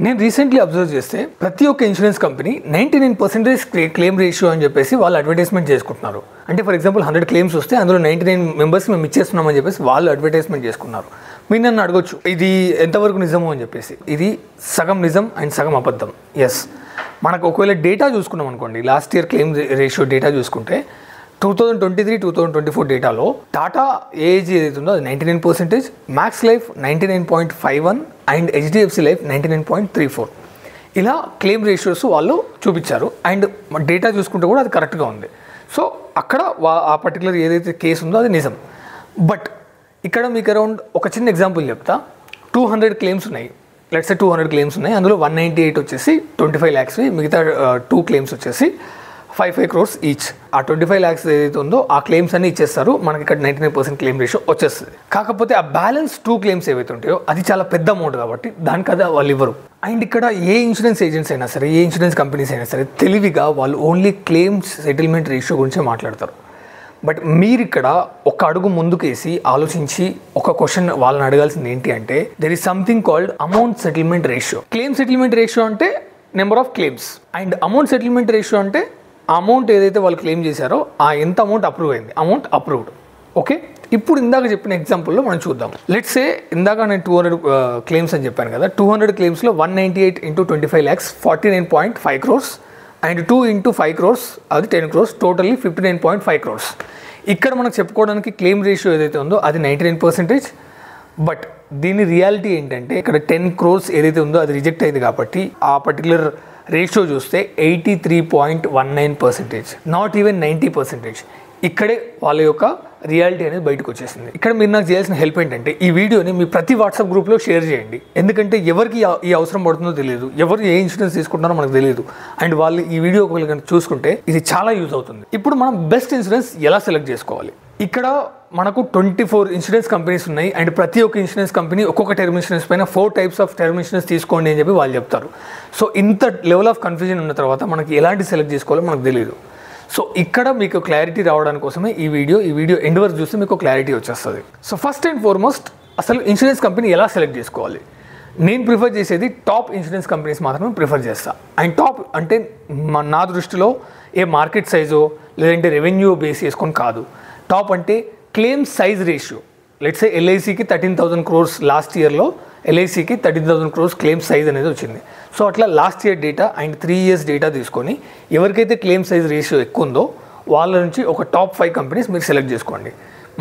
నేను recently observe చేస్తే ప్రతి ఒక్క ఇన్సూరెన్స్ కంపెనీ 99% క్లెయిమ్ రేషియో అని చెప్పేసి వాళ్ళు అడ్వర్టైజ్మెంట్ చేసుకుంటున్నారు. అంటే ఫర్ ఎగ్జాంపుల్ 100 క్లెయిమ్స్ వస్తే అందులో 99 మెంబర్స్ మేము ఇచ్చేస్తున్నామని చెప్పేసి వాళ్ళు అడ్వర్టైజ్మెంట్ చేసుకున్నారు. మీరు నన్ను అడగొచ్చు ఇది ఎంతవరకు నిజము అని చెప్పేసి. ఇది సగం నిజం అండ్ సగం అబద్ధం. ఎస్, మనకు ఒకవేళ డేటా చూసుకున్నాం అనుకోండి, last year claim ratio data చూసుకుంటే 2023-2024 డేటాలో టాటా ఏఏజీ ఏదైతే ఉందో అది 99%, max life 99.51 and HDFC life 99.34 ఇలా క్లెయిమ్ రేషియోస్ వాళ్ళు చూపించారు. అండ్ డేటా చూసుకుంటే కూడా అది కరెక్ట్గా ఉంది. సో అక్కడ ఆ పర్టికులర్ ఏదైతే కేసు ఉందో అది నిజం. బట్ ఇక్కడ మీకు అరౌండ్ ఒక చిన్న ఎగ్జాంపుల్ చెప్తా. 200 క్లెయిమ్స్ ఉన్నాయి, లెట్స్ సే 200 క్లెయిమ్స్ ఉన్నాయి. అందులో 198 వచ్చేసి 25 lakhs, మిగతా 2 క్లెయిమ్స్ వచ్చేసి 5 crores ఈచ్. ఆ 25 lakhs ఏదైతే ఉందో ఆ క్లెయిమ్స్ అన్ని ఇచ్చేస్తారు, మనకి ఇక్కడ 99% క్లెయిమ్ రేషియో వచ్చేస్తుంది. కాకపోతే ఆ బ్యాలెన్స్ 2 క్లెయిమ్స్ ఏవైతే ఉంటాయో అది చాలా పెద్ద అమౌంట్ కాబట్టి దానికి అది వాళ్ళు ఇవ్వరు. అండ్ ఇక్కడ ఏ ఇన్సూరెన్స్ ఏజెంట్స్ అయినా సరే, ఏ ఇన్సూరెన్స్ కంపెనీస్ అయినా సరే తెలివిగా వాళ్ళు ఓన్లీ క్లెయిమ్స్ సెటిల్మెంట్ రేషియో గురించే మాట్లాడతారు. బట్ మీరు ఇక్కడ ఒక అడుగు ముందుకేసి ఆలోచించి ఒక క్వశ్చన్ వాళ్ళని అడగాల్సింది ఏంటి అంటే, there is something called amount settlement ratio. Claim settlement ratio అంటే number of claims, and amount settlement ratio అంటే ఆ అమౌంట్ ఏదైతే వాళ్ళు క్లెయిమ్ చేశారో ఆ ఎంత అమౌంట్ అప్రూవ్ అయింది, అమౌంట్ అప్రూవ్డ్. ఓకే, ఇప్పుడు ఇందాక చెప్పిన ఎగ్జాంపుల్లో మనం చూద్దాం. లెట్స్ సే ఇందాక నేను 200 క్లెయిమ్స్ అని చెప్పాను కదా. 200 క్లెయిమ్స్లో 198 into 25 lakhs 49.5 crores and 2 into 5 crores అది 10 crores, టోటల్లీ 59.5 crores. ఇక్కడ మనకు చెప్పుకోవడానికి క్లెయిమ్ రేషియో ఏదైతే ఉందో అది 99%. బట్ దీని రియాలిటీ ఏంటంటే ఇక్కడ 10 crores ఏదైతే ఉందో అది రిజెక్ట్ అయింది కాబట్టి ఆ పర్టికులర్ రేషియో చూస్తే 83.19%, నాట్ ఈవెన్ 90%. ఇక్కడే వాళ్ళ యొక్క రియాలిటీ అనేది బయటకు వచ్చేసింది. ఇక్కడ మీరు నాకు చేయాల్సిన హెల్ప్ ఏంటంటే ఈ వీడియోని మీ ప్రతి వాట్సాప్ గ్రూప్లో షేర్ చేయండి. ఎందుకంటే ఎవరికి ఈ అవసరం పడుతుందో తెలియదు, ఎవరు ఏ ఇన్సూరెన్స్ తీసుకుంటారో మనకు తెలియదు. అండ్ వాళ్ళు ఈ వీడియో ఒకవేళ చూసుకుంటే ఇది చాలా యూజ్ అవుతుంది. ఇప్పుడు మనం బెస్ట్ ఇన్సూరెన్స్ ఎలా సెలెక్ట్ చేసుకోవాలి? ఇక్కడ మనకు 24 ఇన్సూరెన్స్ కంపెనీస్ ఉన్నాయి. అండ్ ప్రతి ఒక్క ఇన్సూరెన్స్ కంపెనీ ఒక్కొక్క టర్మ్ ఇన్సూరెన్స్ పైన 4 types ఆఫ్ టర్మ్ ఇన్సూరెన్స్ తీసుకోండి అని చెప్పి వాళ్ళు చెప్తారు. సో ఇంత లెవెల్ ఆఫ్ కన్ఫ్యూజన్ ఉన్న తర్వాత మనకి ఎలాంటి సెలెక్ట్ చేసుకోవాలో మనకు తెలియదు. సో ఇక్కడ మీకు క్లారిటీ రావడానికి కోసమే ఈ వీడియో ఎండ్ వరకు చూస్తే మీకు క్లారిటీ వచ్చేస్తుంది. సో ఫస్ట్ అండ్ ఫార్మోస్ట్ అసలు ఇన్సూరెన్స్ కంపెనీ ఎలా సెలెక్ట్ చేసుకోవాలి? నేను ప్రిఫర్ చేసేది టాప్ ఇన్సూరెన్స్ కంపెనీస్ మాత్రమే ప్రిఫర్ చేస్తాను. అండ్ టాప్ అంటే నా దృష్టిలో ఏ మార్కెట్ సైజో లేదంటే రెవెన్యూ బేస్ చేసుకొని కాదు. టాప్ అంటే claim size ratio. Let's say ఎల్ఐసికి 13,000 crores లాస్ట్ ఇయర్లో ఎల్ఐసికి 13,000 crores క్లెయిమ్ సైజ్ అనేది వచ్చింది. సో అట్లా last year data and 3 years data తీసుకొని ఎవరికైతే క్లెయిమ్ సైజ్ రేషియో ఎక్కువ ఉందో వాళ్ళ నుంచి ఒక టాప్ 5 కంపెనీస్ మీరు సెలెక్ట్ చేసుకోండి.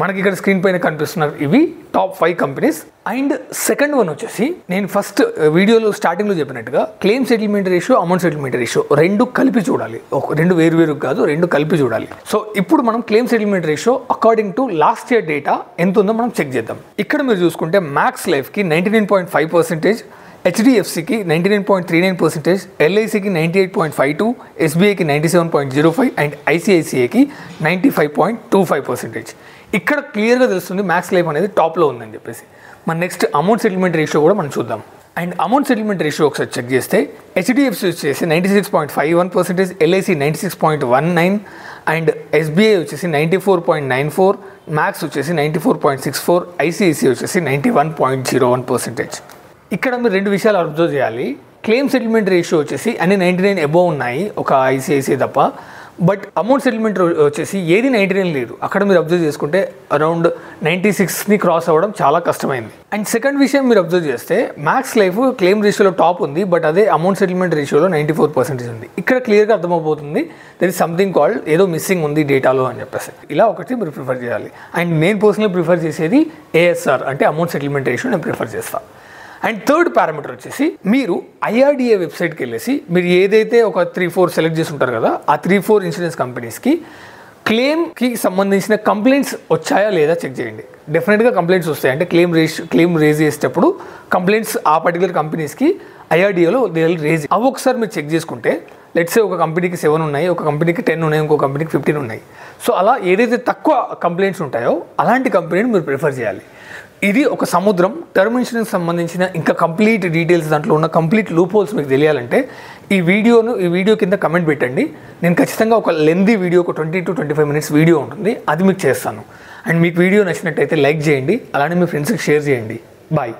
మనకి ఇక్కడ స్క్రీన్ పైన కనిపిస్తున్నారు ఇవి top 5 companies. And second one వచ్చేసి నేను ఫస్ట్ వీడియోలో స్టార్టింగ్లో చెప్పినట్టుగా claim settlement ratio, amount settlement ratio రెండు కలిపి చూడాలి. రెండు వేరు కాదు, రెండు కలిపి చూడాలి. సో ఇప్పుడు మనం claim settlement ratio according to last year data ఎంత ఉందో మనం చెక్ చేద్దాం. ఇక్కడ మీరు చూసుకుంటే మ్యాక్స్ లైఫ్కి 99.5%, హెచ్డిఎఫ్సికి 99.39%, ఎల్ఐసికి 98.52%, ఎస్బీఐకి 97.05% అండ్ ఐసిఐసిఐకి 95.25%. ఇక్కడ క్లియర్గా తెలుస్తుంది మ్యాక్స్ లైఫ్ అనేది టాప్లో ఉందని చెప్పేసి. మన నెక్స్ట్ అమౌంట్ సెటిల్మెంట్ రేషియో కూడా మనం చూద్దాం. అండ్ అమౌంట్ సెటిల్మెంట్ రేషియో ఒకసారి చెక్ చేస్తే హెచ్డిఎఫ్సి వచ్చేసి 96.51%, ఎల్ఐసి 96.19% అండ్ ఎస్బీఐ వచ్చేసి 94.94%, మ్యాక్స్ వచ్చేసి 94.64%, ఐసిఐసిఐ వచ్చేసి 91.01%. ఇక్కడ మీరు 2 విషయాలు అబ్జర్వ్ చేయాలి. క్లెయిమ్ సెటిల్మెంట్ రేషియో వచ్చేసి అన్ని 99 అబోవ్ ఉన్నాయి, ఒక ఐసిఐసిఐ తప్ప. బట్ అమౌంట్ సెటిల్మెంట్ వచ్చేసి ఏది 99 లేదు. అక్కడ మీరు అబ్జర్వ్ చేసుకుంటే అరౌండ్ 96ని క్రాస్ అవ్వడం చాలా కష్టమైంది. అండ్ సెకండ్ విషయం మీరు అబ్జర్వ్ చేస్తే మ్యాక్స్ లైఫ్ క్లెయిమ్ రేషియోలో టాప్ ఉంది, బట్ అదే అమౌంట్ సెటిల్మెంట్ రేషియోలో 94% ఉంది. ఇక్కడ క్లియర్గా అర్థమైపోతుంది దెర్ ఇస్ సంథింగ్ కాల్డ్ ఏదో మిస్సింగ్ ఉంది డేటాలో అని చెప్పేసి. ఇలా ఒకటి మీరు ప్రిఫర్ చేయాలి. అండ్ నేను పర్సనల్ ప్రిఫర్ చేసేది ASR అంటే అమౌంట్ సెటిల్మెంట్ రేషియో నేను ప్రిఫర్ చేస్తాను. అండ్ థర్డ్ పారామీటర్ వచ్చేసి మీరు IRDA వెబ్సైట్కి వెళ్ళేసి మీరు ఏదైతే ఒక 3-4 సెలెక్ట్ చేసి ఉంటారు కదా, ఆ 3-4 ఇన్సూరెన్స్ కంపెనీస్కి క్లెయిమ్కి సంబంధించిన కంప్లైంట్స్ వచ్చాయా లేదా చెక్ చేయండి. డెఫినెట్గా కంప్లైంట్స్ వస్తాయి. అంటే క్లెయిమ్ రేజ్ చేసేటప్పుడు కంప్లైంట్స్ ఆ పర్టికులర్ కంపెనీస్కి IRDAలో దే విల్ రేజ్. అవి ఒకసారి మీరు చెక్ చేసుకుంటే లెట్స్ సే ఒక కంపెనీకి 7 ఉన్నాయి, ఒక కంపెనీకి 10 ఉన్నాయి, ఇంకో కంపెనీకి 15 ఉన్నాయి. సో అలా ఏదైతే తక్కువ కంప్లైంట్స్ ఉంటాయో అలాంటి కంపెనీని మీరు ప్రిఫర్ చేయాలి. ఇది ఒక సముద్రం. టర్మ్ ఇన్సూరెన్స్ సంబంధించిన ఇంకా కంప్లీట్ డీటెయిల్స్ దాంట్లో ఉన్న కంప్లీట్ లూప్ హోల్స్ మీకు తెలియాలంటే ఈ వీడియో కింద కమెంట్ పెట్టండి. నేను ఖచ్చితంగా ఒక లెందీ వీడియో, ఒక 20 to 25 minutes వీడియో ఉంటుంది, అది మీకు చేస్తాను. అండ్ మీకు వీడియో నచ్చినట్టయితే లైక్ చేయండి, అలానే మీ ఫ్రెండ్స్కి షేర్ చేయండి. బాయ్.